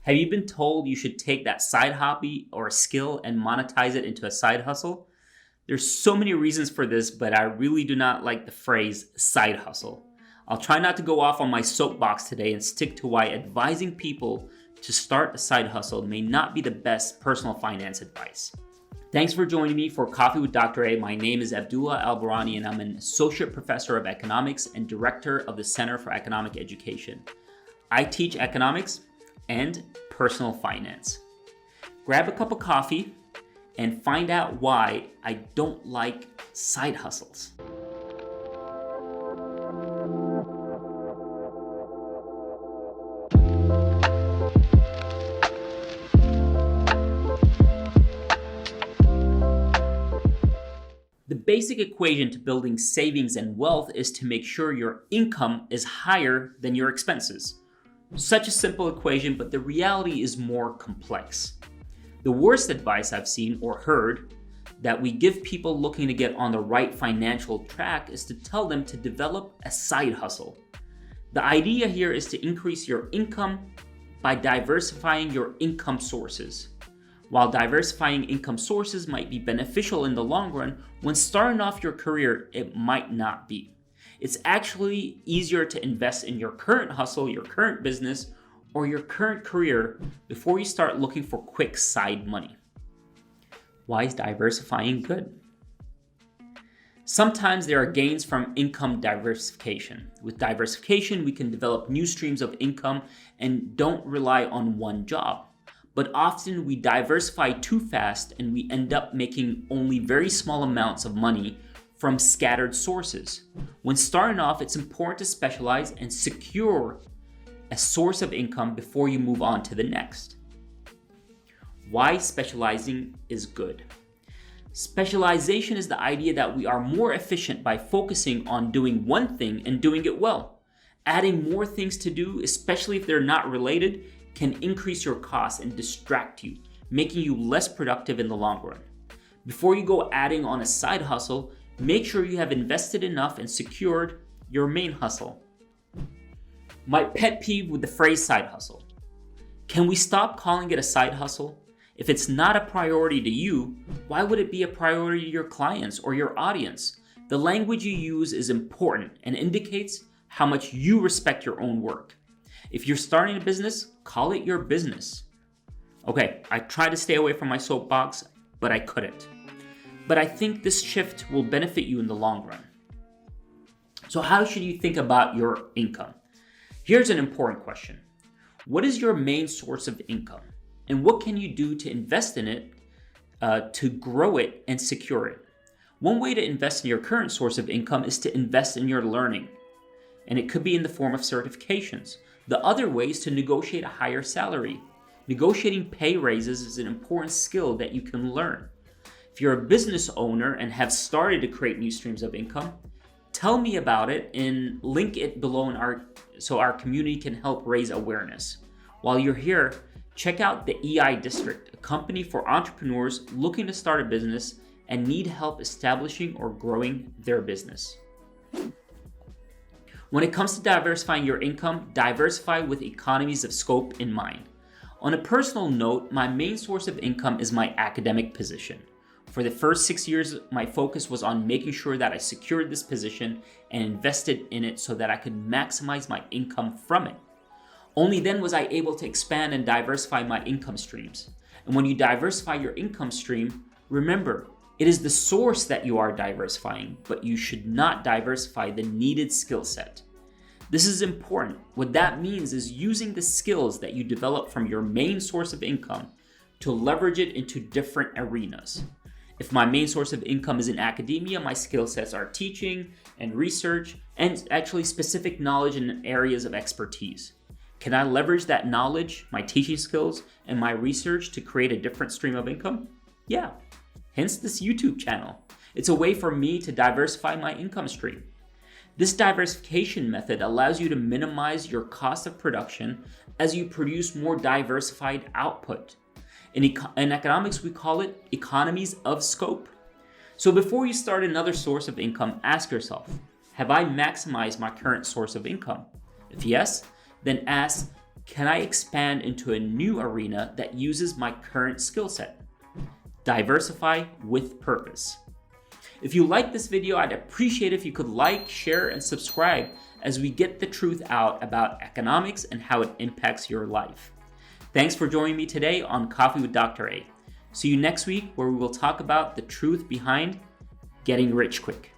Have you been told you should take that side hobby or a skill and monetize it into a side hustle? There's so many reasons for this, but I really do not like the phrase side hustle. I'll try not to go off on my soapbox today and stick to why advising people to start a side hustle may not be the best personal finance advice. Thanks for joining me for Coffee with Dr. A. My name is Abdullah Albarani and I'm an Associate Professor of Economics and Director of the Center for Economic Education. I teach economics and personal finance. Grab a cup of coffee and find out why I don't like side hustles. The basic equation to building savings and wealth is to make sure your income is higher than your expenses. Such a simple equation, but the reality is more complex. The worst advice I've seen or heard that we give people looking to get on the right financial track is to tell them to develop a side hustle. The idea here is to increase your income by diversifying your income sources. While diversifying income sources might be beneficial in the long run, when starting off your career, it might not be. It's actually easier to invest in your current hustle, your current business, or your current career before you start looking for quick side money. Why is diversifying good? Sometimes there are gains from income diversification. With diversification, we can develop new streams of income and don't rely on one job. But often we diversify too fast and we end up making only very small amounts of money from scattered sources. When starting off, it's important to specialize and secure a source of income before you move on to the next. Why specializing is good. Specialization is the idea that we are more efficient by focusing on doing one thing and doing it well. Adding more things to do, especially if they're not related, can increase your costs and distract you, making you less productive in the long run. Before you go adding on a side hustle, make sure you have invested enough and secured your main hustle. My pet peeve with the phrase side hustle. Can we stop calling it a side hustle? If it's not a priority to you, why would it be a priority to your clients or your audience? The language you use is important and indicates how much you respect your own work. If you're starting a business, call it your business. Okay, I tried to stay away from my soapbox, but I couldn't. But I think this shift will benefit you in the long run. So how should you think about your income? Here's an important question. What is your main source of income? And what can you do to invest in it, to grow it and secure it? One way to invest in your current source of income is to invest in your learning. And it could be in the form of certifications. The other way is to negotiate a higher salary. Negotiating pay raises is an important skill that you can learn. If you're a business owner and have started to create new streams of income, tell me about it and link it below so our community can help raise awareness. While you're here, check out the EI District, a company for entrepreneurs looking to start a business and need help establishing or growing their business. When it comes to diversifying your income, diversify with economies of scope in mind. On a personal note, my main source of income is my academic position. For the first 6 years, my focus was on making sure that I secured this position and invested in it so that I could maximize my income from it. Only then was I able to expand and diversify my income streams. And when you diversify your income stream, remember, it is the source that you are diversifying, but you should not diversify the needed skill set. This is important. What that means is using the skills that you develop from your main source of income to leverage it into different arenas. If my main source of income is in academia, my skill sets are teaching and research and actually specific knowledge in areas of expertise. Can I leverage that knowledge, my teaching skills, and my research to create a different stream of income? Yeah. Hence this YouTube channel. It's a way for me to diversify my income stream. This diversification method allows you to minimize your cost of production as you produce more diversified output. In economics, we call it economies of scope. So before you start another source of income, ask yourself, have I maximized my current source of income? If yes, then ask, Can I expand into a new arena that uses my current skill set? Diversify with purpose. If you like this video, I'd appreciate if you could like, share, and subscribe as we get the truth out about economics and how it impacts your life. Thanks for joining me today on Coffee with Dr. A. See you next week, where we will talk about the truth behind getting rich quick.